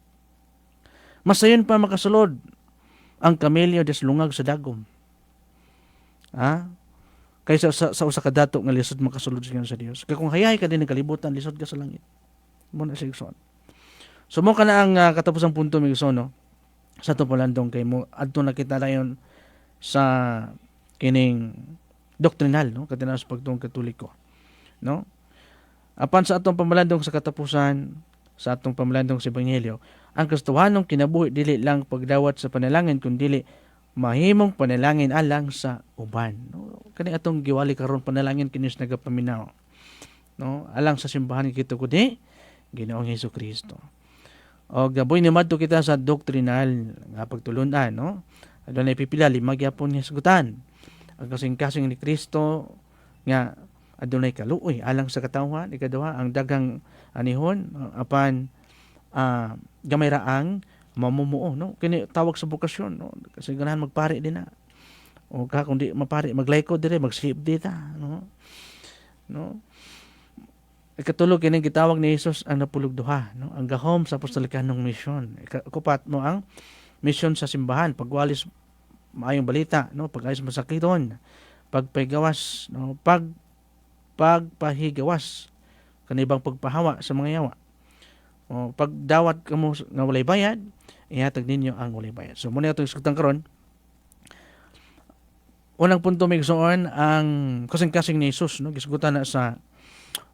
Speaker 10: Masayon pa makasulod ang kamelyo des lungag sa dagom. Kaysa sa usa ka dato nga lisod makasulod sa Dios. Kaya kung hayay ka din ng kalibutan, lisod ka sa langit. Muna sa igsoon. So mo ka na ang katapusang punto mi igsoon, no? Sa to palandong kay mo adto na kita dayon sa kining doktrinal, no? Katinaos pagtong Katoliko, no? Apan sa atong pamalandong sa katapusan, sa atong pamalandong sa Ebanghelyo, ang Kristohanong kinabuhi dili lang pagdawat sa panalangin kundi mahimong panalangin alang sa uban, no? Kani atong giwali karon panalangin kinis nagapaminaw, no? Alang sa simbahan kita kundi Ginoong Hesukristo. O gaboy ni madto kita sa doktrinal nga pagtulunan, no? Adunay pipila lima gyapon nga sagutan. Ang kasing-kasing ni Kristo nga adunay kaluoy alang sa katawhan. Ikaduha ang daghang anihon apan gamay raang mamumuo, no? Kini tawag sa bukasyon, no? Kasi ganahan magpari din na. O ka kung di mapari maglayko dire magsihip dita, no? No? Ikatulog kini gitawag ni Jesus ang napulog duha, no? Ang gahom sa apostolikanong misyon. Ikupat mo ang misyon sa simbahan, pagwalis maayong balita, no? Pag-ayos masakiton, pagpaygawas, no? Pagpahigawas kanibang pagpahawa sa mga yawa. O pagdawat kamo nga walay bayad, ihatag ninyo ang walay bayad. So muna itong iskutan karon. Unang punto may gustoon ang kasing-kasing ni Jesus, no? Gisgutan na sa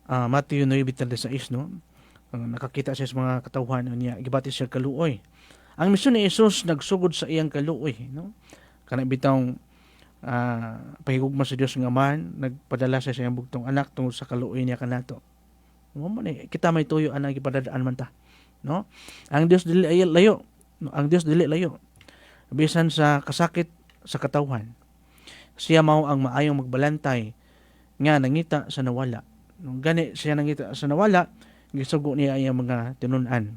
Speaker 10: Matthew 9:36, no? Nakakita siya sa mga katawhan niya, gibati siya kaluoy. Ang misyon ni Jesus nagsugod sa iyang kaluoy, no? Kana bitong pahigugma sa Dios nga man, nagpadala siya sa iyang bugtong anak tungod sa kaluoy niya kanato. Mo man kita may tuyo anang gipadadaan man ta, no? Ang Dios dili layo, no? Ang Dios dili layo. Bisan sa kasakit sa katawhan, siya mao ang maayong magbalantay nga nangita sa nawala. Nung gani siya nangita sa nawala, gisugo niya ang mga tinunan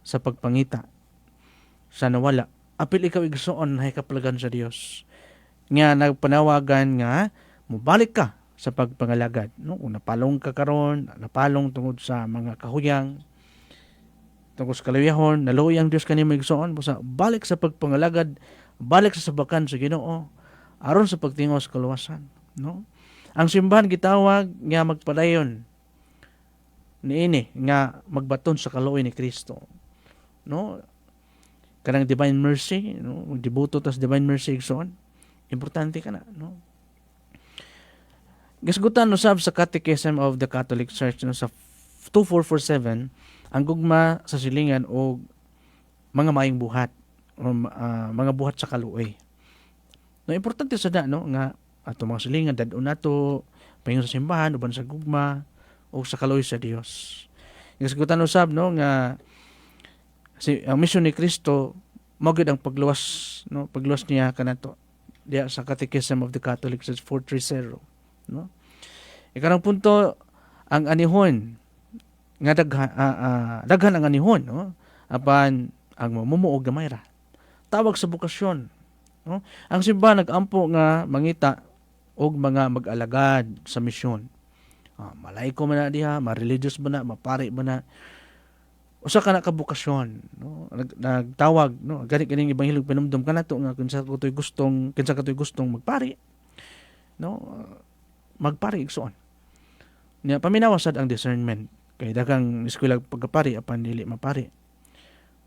Speaker 10: sa pagpangita sa nawala. Apil ikaw igsuon na kapalagan sa Dios nga nagpanawagan nga mubalik ka sa pagpangalagad, no? Kung napalong ka karon, napalong tungod sa mga kahuyang, tungod sa kaluyahon, naluoy ang Dios kanimo igsuon, busa balik sa pagpangalagad, balik sa sabakan sa Ginoo aron sa pagtingos kaluwasan, no? Ang simbahan gitawag nga magpadayon niini nga magbaton sa kaluoy ni Kristo, no? Kanang divine mercy, no? Dibuto tas divine mercy igsoon, importante kana, no? Gisgutan usab sa Catechism of the Catholic Church, no, sa 2447 ang gugma sa silingan o mga maayong buhat o mga buhat sa kaluoy. No, importante sada, no, nga ato mga silingan dadon nato paingon sa simbahan uban sa gugma o sa kaluoy sa Dios. Gisgutan usab, no, nga ang misyon ni Kristo mao gid ang pagluwas, no, pagluwas niya kanato diya sa Catechism of the Catholic Church 430, no? Ikarang punto ang anihon nga daghan ang anihon, no? Apan ang mamumuo gamay ra. Tawag sa bukasyon, no? Ang simbahan nag-ampo nga mangita og mga mag-alagad sa misyon. Malaiko man na diha, ma-religious man na, mapari man na. Usa ka na kabukasyon, no? Nagtawag, no? Gani kining ebanghelyo pinumdum kanato nga kinsa katoy gustong magpari, no? Magpari igsoon. Niya paminawasad ang discernment kay daghang eskwela pagkapari apan dili mapari.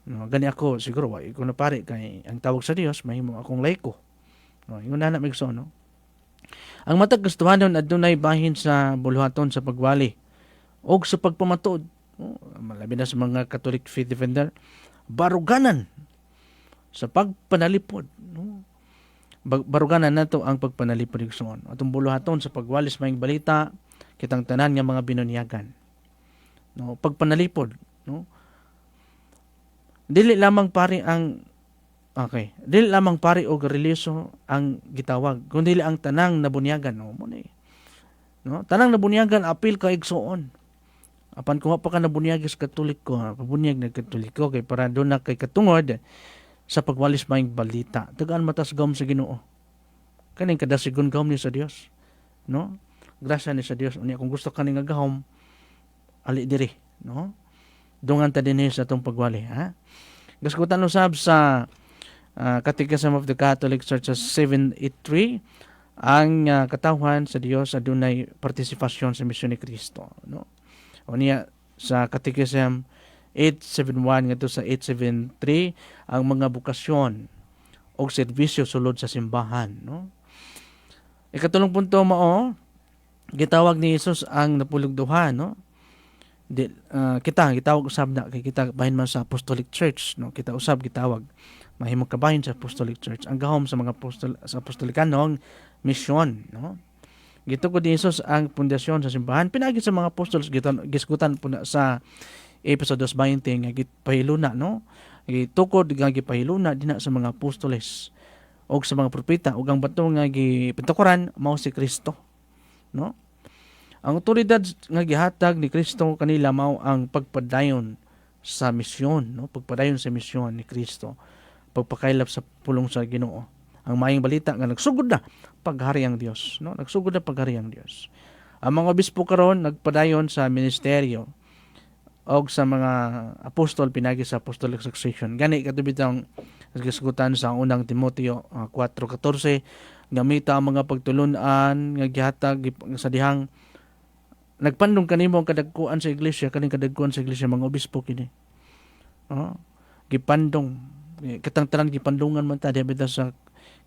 Speaker 10: No, gani ako siguro wa ko na pari kay ang tawag sa Dios mahimo akong laiko. No, ingon na migsoon, no? Ang matag gustuhanon adunay bahin sa buluhaton sa pagwali og sa pagpamatuod. Oh, malabi na sa mga Catholic faith defender, baruganan sa pagpanalipod, no? Baruganan nato ang pagpanalipod igsoon. Atong buluhaton sa pagwalis maayong balita kitang tanan nga mga binunyagan. No, pagpanalipod, no? Dili lamang pari og relihiyoso ang gitawag, kundi ang tanang nabunyagan, no? No, tanang nabunyagan apil ka igsoon. Apan kung pa ka nabunyag sa Katoliko, pabunyag na Katoliko kay para doon na kay katungod sa pagwalis maayong balita. Tagaan matas gawm sa Ginoo. Kaning kadasigon gawm ni sa Dios, no? Grasya ni sa Dios. Unya kung gusto kaning agahom, ali diri, no? Dungan ta dinhi sa atong pagwali, ha? Gaskutan usab sa Catechism of the Catholic Church 783, ang katawhan sa Dios adunay partisipasyon sa misyon ni Kristo, no? O niya sa Catechism 871 ngadto sa 873 ang mga bukasyon o serbisyo sulod sa simbahan, no? Ikatulong punto mao, gitawag ni Jesus ang napulugduhan, no? Kita gitawag usab na kay kita bahin man sa Apostolic Church, no? Kita usab gitawag mahimong kabahin sa Apostolic Church ang gahom sa mga sa apostolikanong misyon, no? Gitukod ni Jesus ang pundasyon sa simbahan pinagi sa mga apostles gisgutan po na sa Episode 20 nga gipahiluna, no? Gitukod nga gipahiluna dinha sa mga apostoles o sa mga propeta ug ang bato nga gipintukuran mao si Kristo, no? Ang otoridad nga gihatag ni Kristo kanila mao ang pagpadayon sa misyon, no? Pagpadayon sa misyon ni Kristo, pagpakaylap sa pulong sa Ginoo. Ang maayong balita nga nagsugod na paghariang Dios, no? Nagsugod na paghariang Dios. Ang mga obispo karon nagpadayon sa ministeryo og sa mga apostol pinagi sa apostolic succession. Gani katubit ang gisgutan sa unang Timoteo 4:14, gamita ang mga pagtulunan nga gihatag sa dihang nagpandong kanimo ang kadagkuan sa iglesia, kaning kadagkuan sa iglesia mga obispo kini. Gipandong katang tanan gipandungan man ta debita sa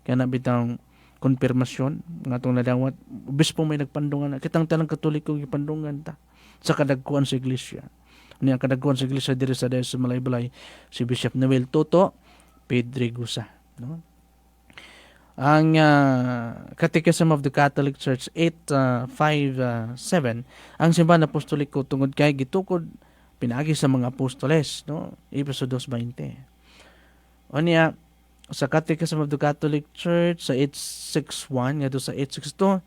Speaker 10: kana bitang konfirmasyon nga atong nadawat obispo may nagpandungan kitang tanan katoliko gipandungan ta sa kadagkuan sa iglesia. Ni ang kadagkuan sa iglesia diri sa Diocese sa Malaybalay si Bishop Noel Toto Pedregusa, no? Ang Catechism of the Catholic Church 857 ang simbahan apostoliko tungod kay gitukod pinaagi sa mga apostoles, no? Episode 20. Unya sa Catechism of the Catholic Church sa 861 ngadto sa 862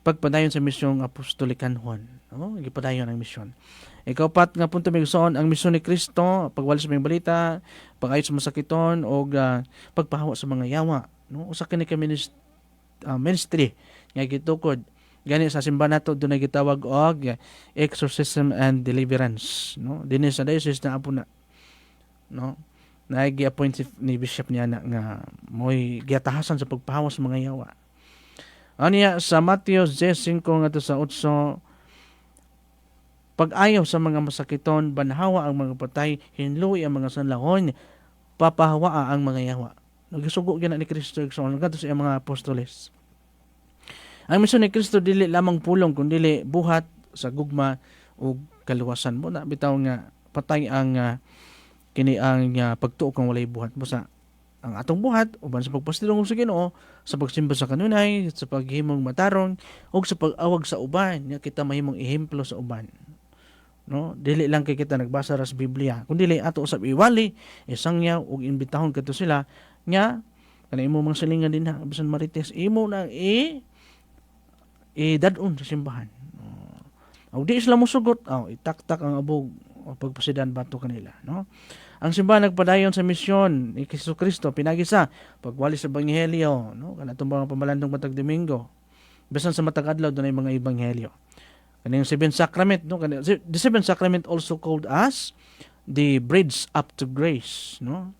Speaker 10: pagpadayon sa misyong apostolikanhon, no? Gipadayon ang misyon. Ikaw-pat nga punto migsoon ang misyon ni Kristo, pagwali sa mga balita, pag-ayos sa masakiton o pagpahawa sa mga yawa, no? Usa kini ka ministry nga gitukod gani sa simbahan nato dunay gitawag og exorcism and deliverance, no? Dinhi sa diocese na apo na, no? Nagi-appoint ni bishop niya na nga mo'y giatahasan sa pagpahawa sa mga yawa. Aniya sa Matthew 10:5 ngadto sa 8, pag-ayaw sa mga masakiton, banhawa ang mga patay, hinluwi ang mga sanlahon, papahawa ang mga yawa. Nagsugo gina ni Kristo sa sa mga apostoles. Ang misyon ni Kristo dili lamang pulong kundi buhat sa gugma ug kaluwasan mo na bitaw nga patay ang kini ang pagtuo kang walay buhat mo sa ang atong buhat uban sa pagpastilong sa Ginoo, sa pagsimba sa kanunay, sa paghimong matarong ug sa pag-awag sa uban nga kita mahimong ehemplo sa uban, no? Dili lang kay kita nagbasa ra sa Biblia kundi ato usab iwali, isangyaw ug imbitahon kadto sila nga kanay imo mga silingan din ha bisan marites imo na dadon sa simbahan. Ug di sila mosugot, itaktak ang abog o pagpasidan bato kanila, no? Ang simbahan nagpadayon sa misyon ni Kristo pinagi sa pagwali sa ebanghelyo, no? Kanatong mga pamalandong matag Domingo. Bisan sa matag adlaw dunay mga ebanghelyo. Kaning seven sacrament, no? The seven sacrament also called as the bridge up to grace, no?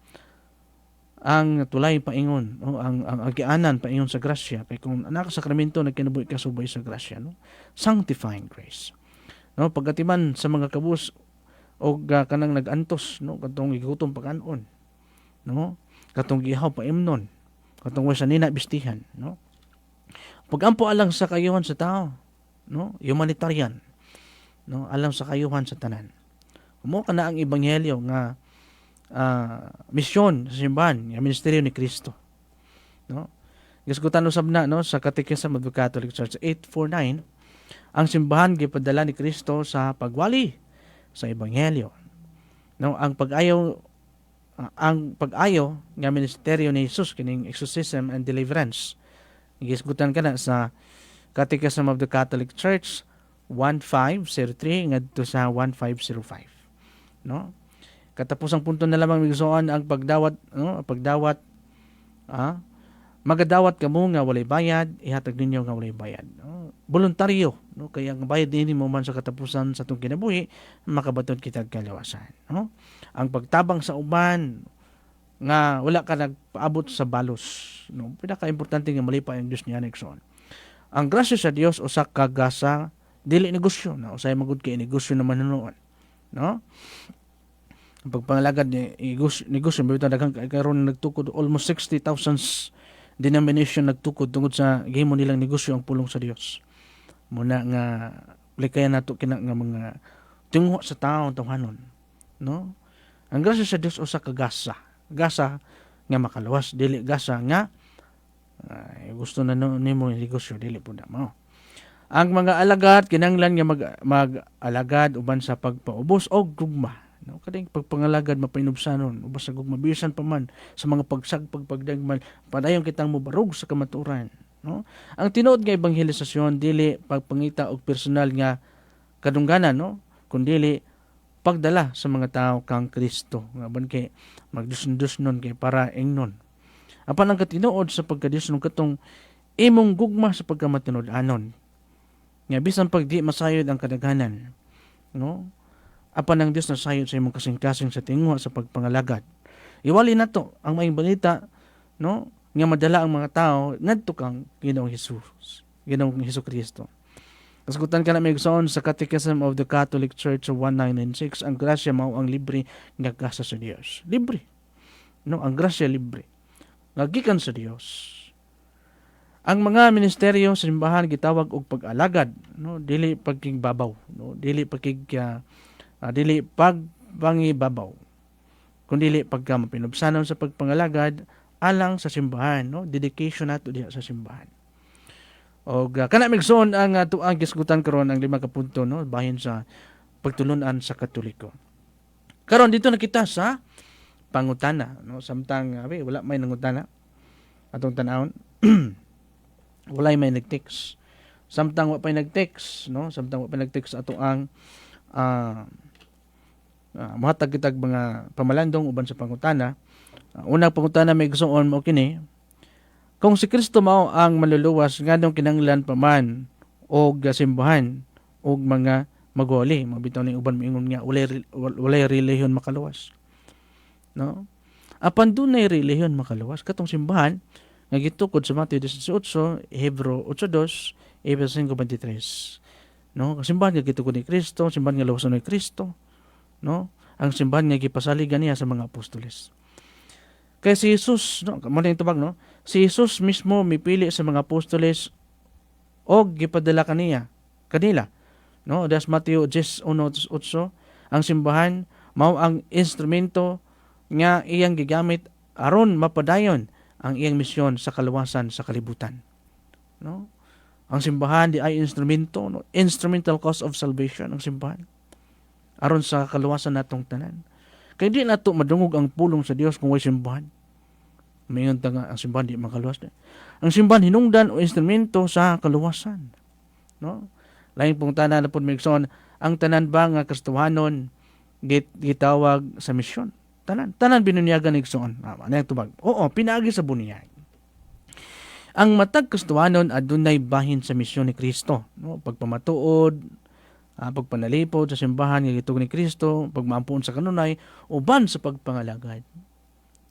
Speaker 10: Ang tulay paingon, no? ang agianan paingon sa grasya kay kung anak sa sakramento nagkinabuhi ka subay sa grasya, no? Sanctifying grace, no? Pagatiman sa mga kabus o kanang nag-antos, no? Katong igutom pag-anon, no? Katong gihaw paimnon, katong wa sa nina bistihan, no? Pagampo alang sa kayuhan sa tao, no? Humanitarian, no? Alang sa kayuhan sa tanan. Mo kana ang ebanghelyo nga misyon sa simbahan, nga ministeryo ni Kristo, no? Gisgutan usab na, no, sa Catechism of the Catholic Church 849 ang simbahan gipadala ni Kristo sa pagwali sa ebanghelyo, no? Ang pag-ayo nga ministeryo ni Jesus kining exorcism and deliverance gisgutan kana sa Catechism of the Catholic Church 1503 ngadto sa 1505, no? Katapusang punto na lamang migsuon ang pagdawat, no? Magadawat kamo nga walay bayad, ihatag ninyo nga walay bayad, no? Voluntaryo, no? Kaya ang bayad dinhi mo man sa katapusan sa atong kinabuhi makabaton kita kalawasan, no? Ang pagtabang sa uban nga wala ka nagpaabot sa balos, no? Pinaka-importante nga malipa ang Dios niya nagsoon. Ang grasya sa Dios usa ka gasa dili negosyo, na usay magud kay negosyo naman noon, no? Ang pagpangalagad ni negosyo bitaw daghang karon nagtukod almost 60,000 denomination nagtukod tungod sa gihimo nilang negosyo ang pulong sa Dios. Muna nga likayan nato kina nga mga tinguha sa tawo tawhanon, no? Ang grasya sa Dios usa ka gasa nga makaluwas, dili gasa nga gusto na nimo negosyo, dili pud mo. Ang mga alagad kinahanglan nga mag-alagad uban sa pagpaubos og gugma, no? Kading pagpangalagad mapainubsanon ubas sa gugma bisan pa man sa mga pagdagman padayon kitang mobarog sa kamaturan, no? Ang tinuod nga ebanghelisasyon dili pagpangita og personal nga kadungganan, no? Kundi pagdala sa mga tao kang Kristo nga ban kay magdusnon kay para ingnon. Apan ang katinuod sa pagkadisnon katong imong gugma sa pagkamatinud-anon nga bisan pag di masayod ang kadaghanan, no? Apan ang Dios nasayod sa imong kasing-kasing sa tingwa sa pagpangalagad. Iwali nato ang maayong balita, no? Nga madala ang mga tao ngadto kang Ginoong Hesukristo. Kasgutan ka na may igsoon sa Catechism of the Catholic Church of 1996, ang grasya mao ang libre nga gasa sa Dios. Libre. No, ang grasya libre. Ngagikan sa Dios. Ang mga ministeryo sa simbahan gitawag og pag-alagad, no, dili pagkigbabaw, no, dili pagpangibabaw. Kundi pagka mapinubsanon sa pagpangalagad alang sa simbahan, no, dedication nato diha sa simbahan. O kana migsoon ang tuang gisgutan karon ang 5 ka punto, no, bahin sa pagtulunan sa Katoliko. Karon dito na kita sa pangutana, no, samtang wala may nangutana atong tan-awon. Wala may nag-text. Samtang wa pay nag-text, no, samtang wa pay nag-text ato ang mahatag kitag mga pamalandong uban sa pangutana. Unang pangutana may igsoon mo kini, kung si Kristo mao ang maluluwas nganong kinahanglan pa man og simbahan og mga magwali, mabitaw ning uban moingon nga walay relihiyon makaluwas, no? Apan dunay relihiyon makaluwas katong simbahan nga gitukod sa Mateo 18, Hebreo 8:2, Efeso 5:23, no? Ang simbahan nga gitukod ni Kristo, simbahan nga luwason ni Kristo, no? Ang simbahan nga gipasaligan niya sa mga apostoles. Kaya si Jesus, no, mo ning tubag, no? Si Jesus mismo mipili sa mga apostoles og gipadala kanila, no? Das Mateo 10:8, ang simbahan mao ang instrumento nga iyang gigamit aron mapadayon ang iyang misyon sa kaluwasan sa kalibutan, no? Ang simbahan di ay instrumento, no? Instrumental cause of salvation ang simbahan aron sa kaluwasan natong tanan. Kaya di nato madungog ang pulong sa Dios kung way simbahan. Mayon ta nga ang simbahan di makaluwas. Ang simbahan hinungdan o instrumento sa kaluwasan, no? Lain pong tanan na pud migson, ang tanan ba nga Kristohanon gitawag sa misyon? Tanan binunyagan igsoon. Ano yung tubag? Oo, pinaagi sa bunyag. Ang matag Kristohanon adunay bahin sa misyon ni Kristo, no? Pagpamatuod, pagpanalipod sa simbahan nga gitug ni Kristo, pagmaampuon sa kanunay uban sa pagpangalagad,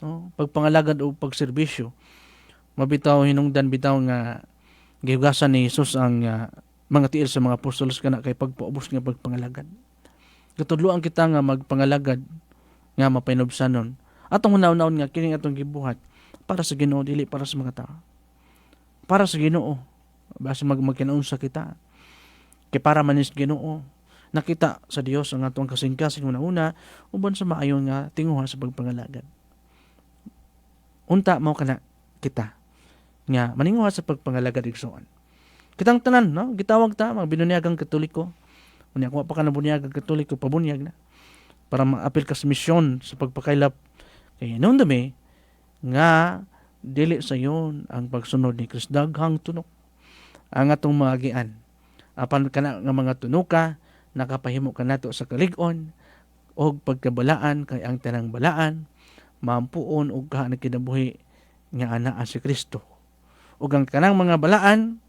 Speaker 10: no? Pagpangalagad o pagserbisyo. Mabitaw hinungdan bitaw nga gihugasan ni Jesus ang mga tiil sa mga apostolos kana kay pagpaubos nga pagpangalagad. Katudloan kita nga magpangalagad nga mapainubsanon atong hunaw-hunaw nga kini atong gibuhat para sa Ginoo, dili para sa mga tao. Para sa Ginoo, basta magkinaunsa kita kay para manis Ginoo nakita sa Dios ang atong kasing-kasing una uban sa maayon nga tinguha sa pagpangalagad. Unta mao kana kita nga maninguha sa pagpangalagad igsoon. Kitang tanan, no, gitawag ta mga binunyagang Katoliko. Unya kung pa ka na bunyagang Katoliko, pabunyag na para maapil ka sa misyon sa pagpakailap kay noon dami nga dili sa yon ang pagsunod ni Kristo. Daghang tunok ang atong maagian. Apan kana nga mga tunoka nakapahimo ka nato sa kalig-on og pagkabalaan kay ang tanang balaan maampuon og kaha na kinabuhi nga anaa si Kristo. Ug ang kanang mga balaan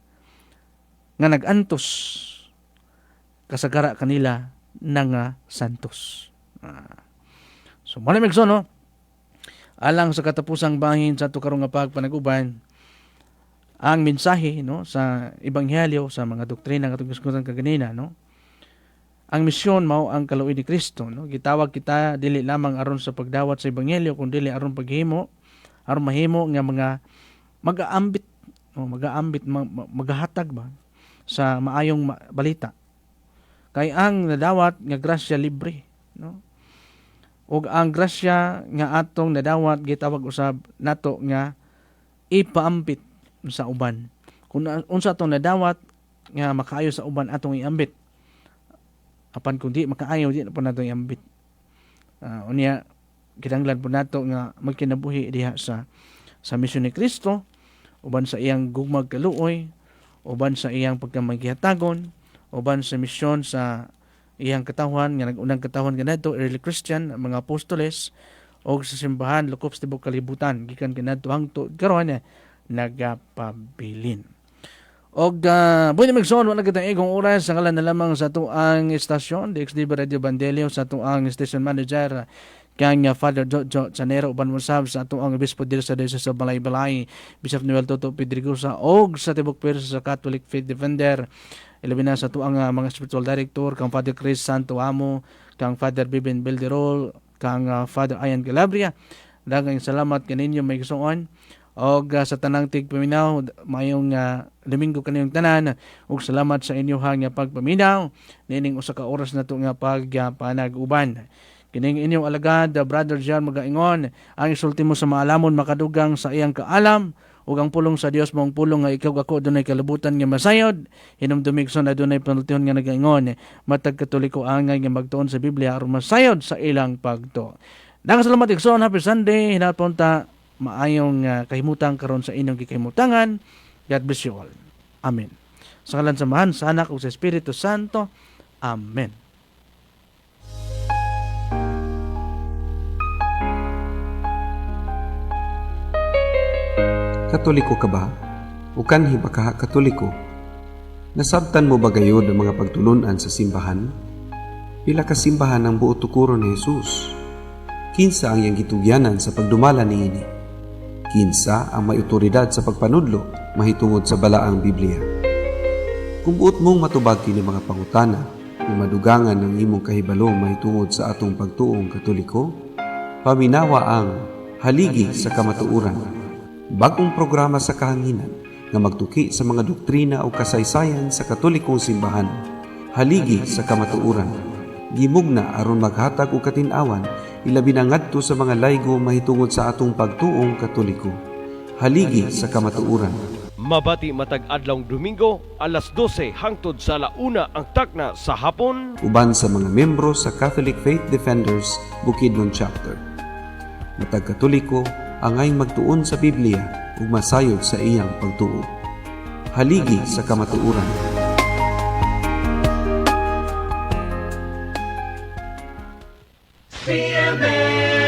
Speaker 10: nga nagantos kasagara kanila nga santos. So malamig so, no? alang sa katapusang bahin sa ato karong nga pagpanag-uban ang mensahe no sa ebanghelyo sa mga doktrina nga tugos-tugosan kaganina no. Ang misyon mao ang kaluoy ni Kristo no. Gitawag kita dili lamang aron sa pagdawat sa ebanghelyo kundi dili aron paghimo aron mahimo nga mga mag-aambit no, magahatag ba sa maayong balita. Kay ang nadawat nga grasya libre no. Ug ang grasya nga atong nadawat gitawag usab nato nga ipaampit sa uban. Kung unsa atong nadawat nga makaayo sa uban atong iambit. Apan kung di makaayo di na po nato iambit. Unya kinahanglan po nato nga magkinabuhi diha sa misyon ni Kristo uban sa iyang gugmag kaluoy, uban sa iyang pagkamagihatagon, uban sa misyon sa iyang katawhan nga nag-unang katawhan kanadto early Christian mga apostoles o sa simbahan lukob sa tibuok kalibutan gikan kanadto hangtod karon nagapabilin. Og buhay magsoon wala kitang igong oras sa ngalan na lamang sa tuang istasyon DXDB Radio Bandelio sa tuang station manager kang Father Jojo Chanero uban mo sab sa tuang obispo diri sa Diocese of Balay-Balay Bishop Noel Toto Pedrigosa og sa tibuok pwersa sa Catholic Faith Defender ilabi na sa tuang mga spiritual director kang Father Chris Santo Amo kang Father Biben Belderol kang Father Ian Calabria. Daghang salamat kaninyo may igsoon. Og sa tanang tigpaminaw mayong Domingo kaniyong tanan ug salamat sa inyo nga pagpaminaw nining usa ka oras nato nga pagpanag-uban. Kining inyong alagad Brother John magaingon ang isulti mo sa maalamon makadugang sa iyang kaalam ug ang pulong sa Dios mong pulong nga ikaw ako dunay kalabutan nga masayod hinumdumig son adunay panultihon nga nagaingon matag Katoliko angay nga magtuon sa Biblia aron masayod sa ilang pagtuo. Daghang salamat igsoon, happy Sunday hinapunta maayong kahimutan karon sa inyong gikahimutangan. God bless you all. Amen. Sa ngalan sa Amahan, sa Anak ug sa Espiritu Santo. Amen.
Speaker 8: Katoliko ka ba? O kanhi ba ka Katoliko? Nasabtan mo ba gayod ang mga pagtulunan sa simbahan? Pila ka simbahan ang buo tukuro ni Jesus? Kinsa ang iyang gitugyanan sa pagdumala niini? Kinsa ang may otoridad sa pagpanudlo mahitungod sa balaang Biblia? Kung buot mong matubag kini mga pangutana ug madugangan ng imong kahibalo mahitungod sa atong pagtuong Katoliko, paminawa ang Haligi sa Kamatuoran, bagong programa sa kahanginan nga magtuki sa mga doktrina o kasaysayan sa Katolikong simbahan. Haligi sa Kamatuoran, gimugna aron maghatag og katin-awan ilabi na ngadto sa mga laygo mahitungod sa atong pagtuong Katoliko. Haligi sa Kamatuoran.
Speaker 9: Mabati matag adlawng Domingo, alas 12 hangtod sa 1 ang takna sa hapon.
Speaker 8: Uban sa mga membro sa Catholic Faith Defenders Bukidnon Chapter. Matag Katoliko, angay magtuon sa Biblia ug masayod sa iyang pagtuo. Haligi sa Kamatuoran.
Speaker 1: CMN